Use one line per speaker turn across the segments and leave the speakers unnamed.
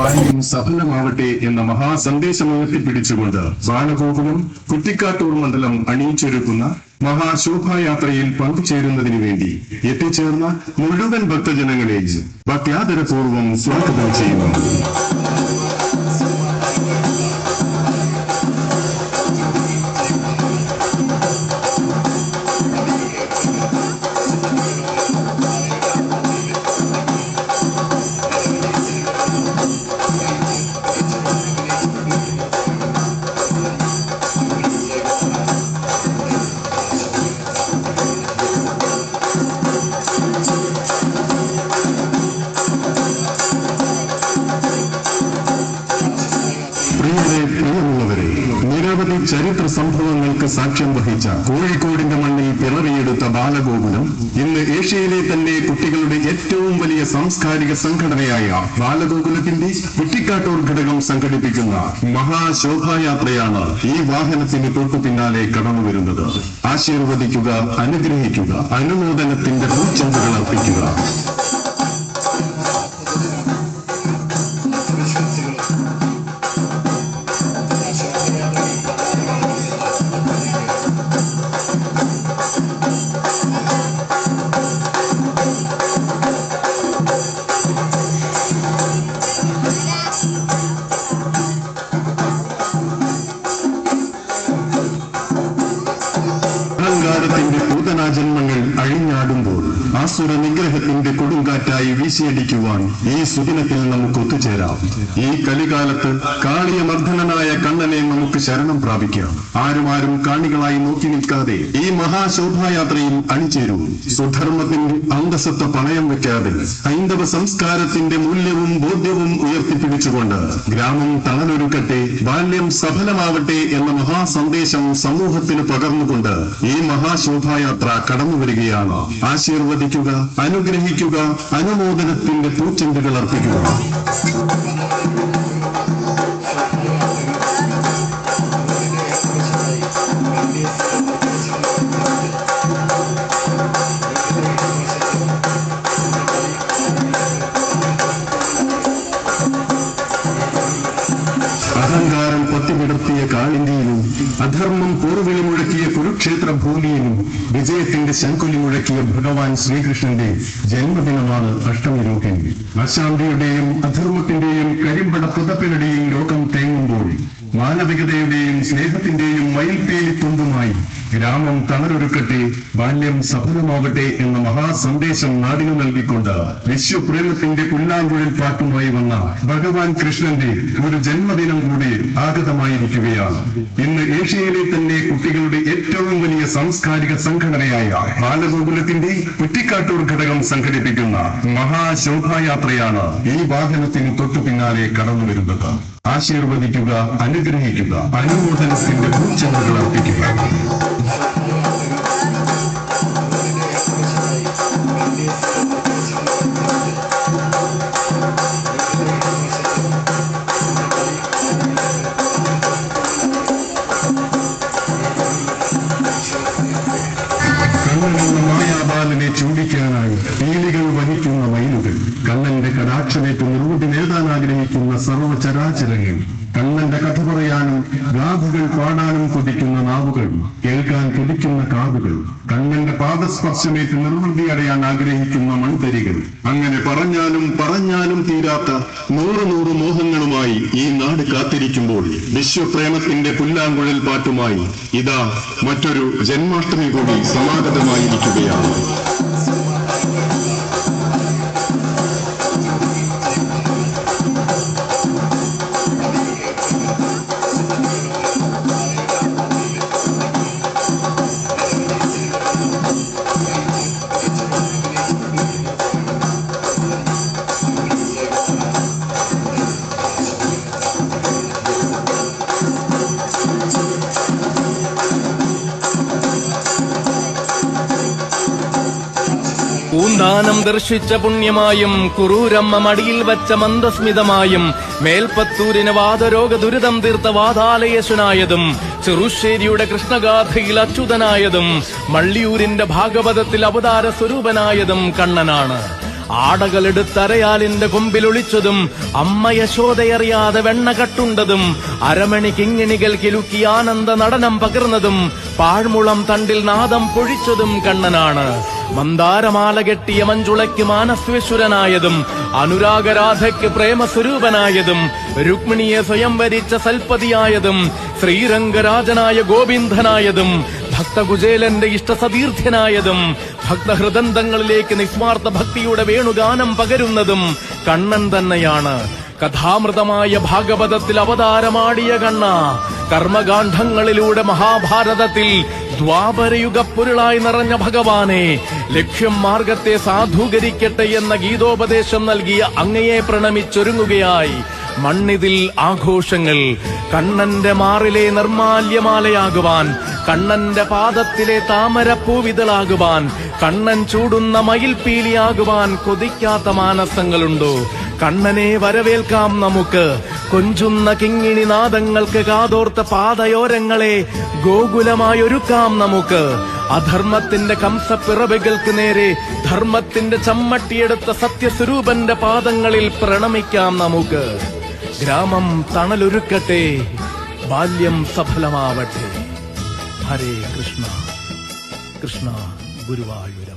ബാല്യം സഫലമാവട്ടെ എന്ന മഹാസന്ദേശം ഉയർത്തിപ്പിടിച്ചുകൊണ്ട് ബാലഗോകുലം കുറ്റിക്കാട്ടൂർ മണ്ഡലം അണിയിച്ചൊരുക്കുന്ന മഹാശോഭായാത്രയിൽ പങ്കുചേരുന്നതിനു വേണ്ടി എത്തിച്ചേർന്ന മുഴുവൻ ഭക്തജനങ്ങളെയും ഭക്ത്യാദരപൂർവ്വം സ്വാഗതം ചെയ്യുന്നു. പ്രിയമുള്ളവരെ, നിരവധി ചരിത്ര സംഭവങ്ങൾക്ക് സാക്ഷ്യം വഹിച്ച കോഴിക്കോടിന്റെ മണ്ണിൽ പിറവിയെടുത്ത ബാലഗോകുലം ഇന്ന് ഏഷ്യയിലെ തന്നെ കുട്ടികളുടെ ഏറ്റവും വലിയ സാംസ്കാരിക സംഘടനയായ ബാലഗോകുലത്തിന്റെ കുറ്റിക്കാട്ടൂർ ഘടകം സംഘടിപ്പിക്കുന്ന മഹാശോഭായാത്രയാണ് ഈ വാഹനത്തിന് തൊട്ടു പിന്നാലെ കടന്നുവരുന്നത്. ആശീർവദിക്കുക, അനുഗ്രഹിക്കുക, അനുമോദനത്തിന്റെ പൂച്ചെണ്ടുകൾ അർപ്പിക്കുക. അഹങ്കാരത്തിന്റെ പൂതനാജന്മങ്ങൾ അഴിഞ്ഞാടുമ്പോൾ ആസുര നിഗ്രഹത്തിന്റെ കൊടുങ്കാറ്റായി വീശിയടിക്കുവാൻ ഈ സുദിനത്തിൽ നമുക്ക് ഒത്തുചേരാം. ഈ കലികാലത്ത് കാളിയമർദ്ദനായ കണ്ണനെ നമുക്ക് ശരണം പ്രാപിക്കാം. ആരും കാണികളായി നോക്കി നിൽക്കാതെ ഈ മഹാശോഭായാത്രയിൽ അണിചേരൂ. സ്വധർമ്മത്തിന്റെ അന്തസ്സത്ത പണയം വെക്കാതെ ഹൈന്ദവ സംസ്കാരത്തിന്റെ മൂല്യവും ബോധ്യവും ഉയർത്തിപ്പിടിച്ചുകൊണ്ട് ഗ്രാമം തണലൊരുക്കട്ടെ, ബാല്യം സഫലമാവട്ടെ എന്ന മഹാസന്ദേശം സമൂഹത്തിന് പകർന്നുകൊണ്ട് ഈ മഹാശോഭായാത്ര കടന്നുവരികയാണ്. ആശീർവദിക്കുക, അനുഗ്രഹിക്കുക, അനുമോദനത്തിന്റെ പൂച്ചെണ്ടുകൾ അർപ്പിക്കുക. അഹങ്കാരം പൊത്തിവിടർത്തിയ കാളിന്തിയിലും അധർമ്മം പോർവിളി മുഴക്കിയ കുരുക്ഷേത്ര ഭൂമിയിലും വിജയത്തിന്റെ ശംഖുലി മുഴക്കിയ ഭഗവാൻ ശ്രീകൃഷ്ണന്റെ ജന്മദിനമാണ് അഷ്ടമി രോഹിണി. അശാന്തിയുടെയും അധർമ്മത്തിന്റെയും കരിമ്പട പുതപ്പിനടിയും ലോകം തേങ്ങുമ്പോൾ മാനവികതയുടെയും സ്നേഹത്തിന്റെയും മയിൽപീലിത്തുമ്പുമായി ഗ്രാമം തണലൊരുക്കട്ടെ, ബാല്യം സഫലമാവട്ടെ എന്ന മഹാസന്ദേശം നാടിനു നൽകിക്കൊണ്ട് വിശ്വപ്രേമത്തിന്റെ പുല്ലാങ്കുഴൽ പാട്ടുമായി വന്ന ഭഗവാൻ കൃഷ്ണന്റെ ഒരു ജന്മദിനം കൂടി ആഗതമായിരിക്കുകയാണ്. ഇന്ന് ഏഷ്യയിലെ തന്നെ കുട്ടികളുടെ ഏറ്റവും വലിയ സാംസ്കാരിക സംഘടനയായ ബാലഗോകുലത്തിന്റെ കുറ്റിക്കാട്ടൂർ ഘടകം സംഘടിപ്പിക്കുന്ന മഹാശോഭായാത്രയാണ് ഈ വാഹനത്തിന് തൊട്ടു പിന്നാലെ കടന്നുവരുന്നത്. ആശീർവദിക്കുക, അനുഗ്രഹിക്കുക, അനുമോദനത്തിന്റെ പൂച്ചെണ്ടുകൾ അർപ്പിക്കുക. കണ്ണനെന്ന മായാബാലനെ ചൂണ്ടിക്കാനായി പീലികൾ വഹിക്കുന്ന മയിലുകൾ, കണ്ണന്റെ കടാക്ഷമേറ്റ് നിർവൃതി നേടാൻ ആഗ്രഹിക്കുന്ന സർവചരാചരങ്ങൾ, കണ്ണന്റെ കഥ പറയാനും ഗാഥകൾ പാടാനും കൊതിക്കുന്ന നാവുകൾ, കേൾക്കാൻ കൊതിക്കുന്ന കാതുകൾ, കണ്ണന്റെ പാദസ്പർശമേറ്റ് നിർവൃതി അടയാൻ ആഗ്രഹിക്കുന്ന മൺതരികൾ, അങ്ങനെ പറഞ്ഞാലും തീരാത്ത നൂറ് മോഹങ്ങളുമായി ഈ നാട് കാത്തിരിക്കുമ്പോൾ വിശ്വപ്രേമത്തിന്റെ പുല്ലാങ്കുഴൽ പാട്ടുമായി ഇതാ മറ്റൊരു ജന്മാഷ്ടമി കൂടി സമാഗതമായിരിക്കുകയാണ്.
പൂന്താനം ദർശിച്ച പുണ്യമായും കുറൂരമ്മ മടിയിൽ വച്ച മന്ദസ്മിതമായും മേൽപ്പത്തൂരിന് വാദരോഗ ദുരിതം തീർത്ത വാതാലയേശനായതും ചെറുശ്ശേരിയുടെ കൃഷ്ണഗാഥയിൽ അച്യുതനായതും മള്ളിയൂരിന്റെ ഭാഗവതത്തിൽ അവതാര സ്വരൂപനായതും കണ്ണനാണ്. ആടകളെടുത്തരയാലിന്റെ കൊമ്പിലൊളിച്ചതും അമ്മ യശോദയറിയാതെ വെണ്ണ കട്ടുണ്ടതും അരമണി കിങ്ങിണികൾ കിലുക്കി ആനന്ദ നടനം പകർന്നതും പാഴ്മുളം തണ്ടിൽ നാദം പൊഴിച്ചതും കണ്ണനാണ്. മന്ദാരമാല കെട്ടിയ മഞ്ജുളയ്ക്ക് മാനസ്വേശ്വരനായതും അനുരാഗരാധയ്ക്ക് പ്രേമസ്വരൂപനായതും രുക്മിണിയെ സ്വയം വരിച്ച സൽപതിയായതും ശ്രീരംഗരാജനായ ഗോവിന്ദനായതും ഭക്തകുചേലന്റെ ഇഷ്ടസതീർത്ഥ്യനായതും ഭക്തഹൃദന്തങ്ങളിലേക്ക് നിസ്വാർത്ഥ ഭക്തിയുടെ വേണുഗാനം പകരുന്നതും കണ്ണൻ തന്നെയാണ്. കഥാമൃതമായ ഭാഗവതത്തിൽ അവതാരമാടിയ കണ്ണ, കർമ്മകാന്ഡങ്ങളിലൂടെ മഹാഭാരതത്തിൽ ദ്വാപരയുഗപ്പൊരുളായി നിറഞ്ഞ ഭഗവാനെ, ലക്ഷ്യം മാർഗത്തെ സാധൂകരിക്കട്ടെ എന്ന ഗീതോപദേശം നൽകിയ അങ്ങയെ പ്രണമിച്ചൊരുങ്ങുകയായി മണ്ണിതിൽ ആഘോഷങ്ങൾ. കണ്ണന്റെ മാറിലെ നിർമാല്യമാലയാകുവാൻ, കണ്ണന്റെ പാദത്തിലെ താമരപ്പൂവിതളാകുവാൻ, കണ്ണൻ ചൂടുന്ന മയിൽപീലിയാകുവാൻ കൊതിക്കാത്ത മാനസങ്ങളുണ്ടോ? കണ്ണനെ വരവേൽക്കാം നമുക്ക്. കൊഞ്ചുന്ന കിങ്ങിണി നാദങ്ങൾക്ക് കാതോർത്ത പാതയോരങ്ങളെ ഗോകുലമായൊരുക്കാം നമുക്ക്. അധർമ്മത്തിന്റെ കംസപ്പിറവികൾക്ക് നേരെ ധർമ്മത്തിന്റെ ചമ്മട്ടിയെടുത്ത സത്യസ്വരൂപന്റെ പാദങ്ങളിൽ പ്രണമിക്കാം നമുക്ക്. ഗ്രാമം തണലൊരുക്കട്ടെ, ബാല്യം സഫലമാവട്ടെ. ഹരേ കൃഷ്ണ കൃഷ്ണ ഗുരുവായൂരപ്പ.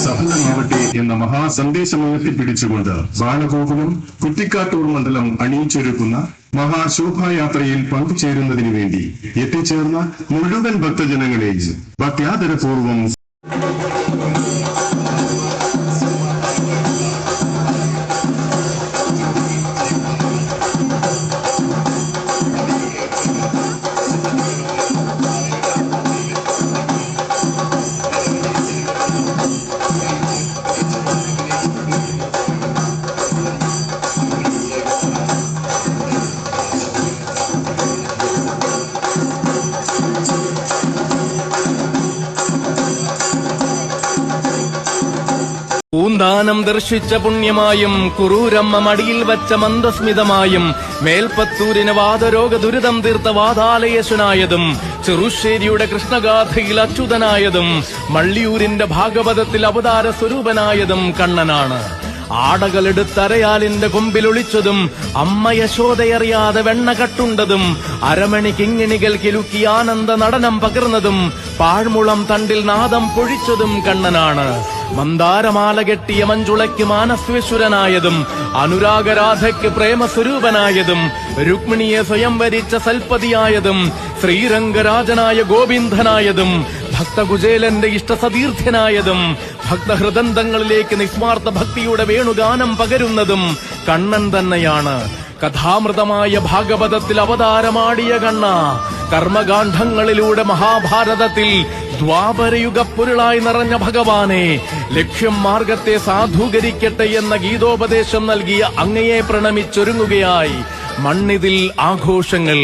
സഫലമാവട്ടെ എന്ന മഹാസന്ദേശം ഉയർത്തിപ്പിടിച്ചുകൊണ്ട് ബാലഗോകുലം കുറ്റിക്കാട്ടൂർ മണ്ഡലം അണിയിച്ചൊരുക്കുന്ന മഹാശോഭായാത്രയിൽ പങ്കുചേരുന്നതിനു വേണ്ടി എത്തിച്ചേർന്ന മുഴുവൻ ഭക്തജനങ്ങളെയും ഭക്ത്യാദരപൂർവം
പൂന്താനം ദർശിച്ച പുണ്യമായും കുറൂരമ്മ മടിയിൽ വച്ച മന്ദസ്മിതമായും മേൽപ്പത്തൂരിന് വാതരോഗ ദുരിതം തീർത്ത വാതാലയേശനായതും ചെറുശ്ശേരിയുടെ കൃഷ്ണഗാഥയിൽ അച്യുതനായതും മള്ളിയൂരിന്റെ ഭാഗവതത്തിൽ അവതാര സ്വരൂപനായതും കണ്ണനാണ്. ആടകളെടുത്തരയാലിന്റെ കൊമ്പിലൊളിച്ചതും അമ്മ യശോദയറിയാതെ വെണ്ണ കട്ടുണ്ടതും അരമണി കിങ്ങിണികൾ കിലുക്കി ആനന്ദ നടനം പകർന്നതും പാഴ്മുളം തണ്ടിൽ നാദം പൊഴിച്ചതും കണ്ണനാണ്. മന്ദാരമാല കെട്ടിയ മഞ്ജുളയ്ക്ക് മാനസ്വേശ്വരനായതും അനുരാഗരാധയ്ക്ക് പ്രേമസ്വരൂപനായതും രുക്മിണിയെ സ്വയം വരിച്ച സൽപതിയായതും ശ്രീരംഗരാജനായ ഗോവിന്ദനായതും ഭക്തകുചേലന്റെ ഇഷ്ടസതീർത്ഥ്യനായതും ഭക്തഹൃദന്തങ്ങളിലേക്ക് നിസ്വാർത്ഥ ഭക്തിയുടെ വേണുഗാനം പകരുന്നതും കണ്ണൻ തന്നെയാണ്. കഥാമൃതമായ ഭാഗവതത്തിൽ അവതാരമാടിയ കണ്ണ, കർമ്മകാന്ഡങ്ങളിലൂടെ മഹാഭാരതത്തിൽ ദ്വാപരയുഗപ്പൊരുളായി നിറഞ്ഞ ഭഗവാനെ, ലക്ഷ്യം മാർഗത്തെ സാധൂകരിക്കട്ടെ എന്ന ഗീതോപദേശം നൽകിയ അങ്ങയെ പ്രണമിച്ചൊരുങ്ങുകയായി മണ്ണിതിൽ ആഘോഷങ്ങൾ.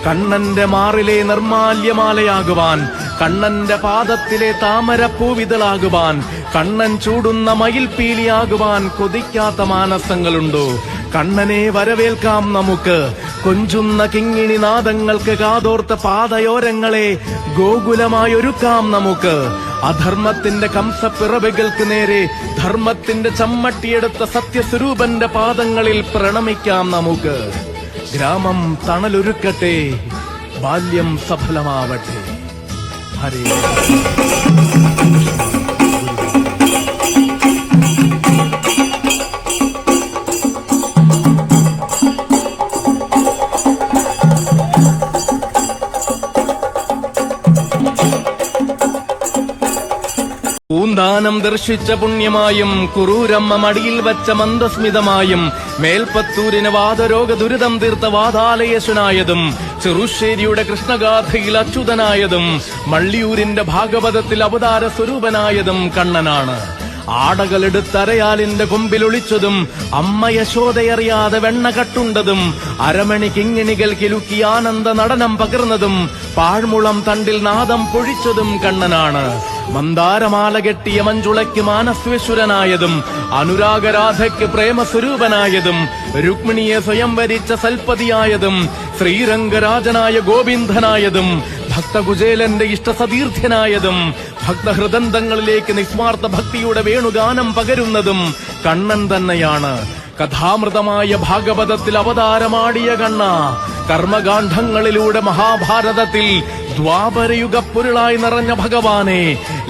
കണ്ണന്റെ മാറിലെ നിർമാല്യമാലയാകുവാൻ, കണ്ണന്റെ പാദത്തിലെ താമരപ്പൂവിതളാകുവാൻ, കണ്ണൻ ചൂടുന്ന മയിൽപീലിയാകുവാൻ കൊതിക്കാത്ത മാനസങ്ങളുണ്ടോ? കണ്ണനെ വരവേൽക്കാം നമുക്ക്. കൊഞ്ചുന്ന കിങ്ങിണി നാദങ്ങൾക്ക് കാതോർത്ത പാതയോരങ്ങളെ ഗോകുലമായൊരുക്കാം നമുക്ക്. അധർമ്മത്തിന്റെ കംസപ്പിറവികൾക്ക് നേരെ ധർമ്മത്തിന്റെ ചമ്മട്ടിയെടുത്ത സത്യസ്വരൂപന്റെ പാദങ്ങളിൽ പ്രണമിക്കാം നമുക്ക്. ഗ്രാമം തണലൊരുക്കട്ടെ, ബാല്യം സഫലമാവട്ടെ. ഹരേ പൂന്താനം വാനം ദർശിച്ച പുണ്യമായും കുറൂരമ്മ മടിയിൽ വച്ച മന്ദസ്മിതമായും മേൽപ്പത്തൂരിന് വാദരോഗ ദുരിതം തീർത്ത വാതാലയേശനായതും ചെറുശ്ശേരിയുടെ കൃഷ്ണഗാഥയിൽ അച്യുതനായതും മള്ളിയൂരിന്റെ ഭാഗവതത്തിൽ അവതാര സ്വരൂപനായതും കണ്ണനാണ്. ആടകളെടുത്തരയാലിന്റെ കൊമ്പിലൊളിച്ചതും അമ്മ യശോദയറിയാതെ വെണ്ണ കട്ടുണ്ടതും അരമണി കിങ്ങിണികൾ കിലുക്കി ആനന്ദ നടനം പകർന്നതും പാഴ്മുളം തണ്ടിൽ നാദം പൊഴിച്ചതും കണ്ണനാണ്. മന്ദാരമാല കെട്ടിയ മഞ്ജുളയ്ക്ക് മാനസ്വേശ്വരനായതും അനുരാഗരാധയ്ക്ക് പ്രേമസ്വരൂപനായതും രുക്മിണിയെ സ്വയം വരിച്ച സൽപതിയായതും ശ്രീരംഗരാജനായ ഗോവിന്ദനായതും ഭക്തകുചേലന്റെ ഇഷ്ടസതീർത്ഥ്യനായതും ഭക്തഹൃദന്തങ്ങളിലേക്ക് നിസ്വാർത്ഥ ഭക്തിയുടെ വേണുഗാനം പകരുന്നതും കണ്ണൻ തന്നെയാണ്. കഥാമൃതമായ ഭാഗവതത്തിൽ അവതാരമാടിയ കണ്ണ കർമ്മകാന്ഡങ്ങളിലൂടെ മഹാഭാരതത്തിൽ ദ്വാപരയുഗ പൊരുളായി നിറഞ്ഞ ഭഗവാനെ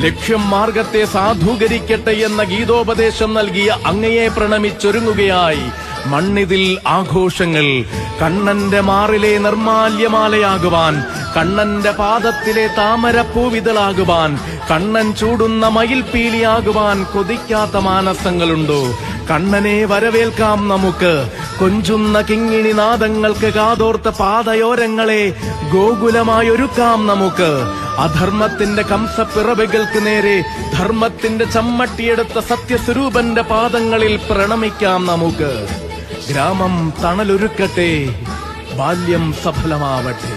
ലക്ഷ്യം മാർഗത്തെ സാധൂകരിക്കട്ടെ എന്ന ഗീതോപദേശം നൽകിയ അങ്ങയെ പ്രണമിച്ചൊരുങ്ങുകയായി മണ്ണിതിൽ ആഘോഷങ്ങൾ. കണ്ണന്റെ മാറിലെ നിർമാല്യമാലയാകുവാൻ, കണ്ണന്റെ പാദത്തിലെ താമരപ്പൂവിതളാകുവാൻ, കണ്ണൻ ചൂടുന്ന മയിൽപീലിയാകുവാൻ കൊതിക്കാത്ത മാനസങ്ങളുണ്ടോ? കണ്ണനെ വരവേൽക്കാം നമുക്ക്. കൊഞ്ചുന്ന കിങ്ങിണി നാദങ്ങൾക്ക് കാതോർത്ത പാതയോരങ്ങളെ ഗോകുലമായൊരുക്കാം നമുക്ക്. അധർമ്മത്തിന്റെ കംസപ്പിറവികൾക്ക് നേരെ ധർമ്മത്തിന്റെ ചമ്മട്ടിയെടുത്ത സത്യസ്വരൂപന്റെ പാദങ്ങളിൽ പ്രണമിക്കാം നമുക്ക്. ഗ്രാമം തണലൊരുക്കട്ടെ, ബാല്യം സഫലമാവട്ടെ.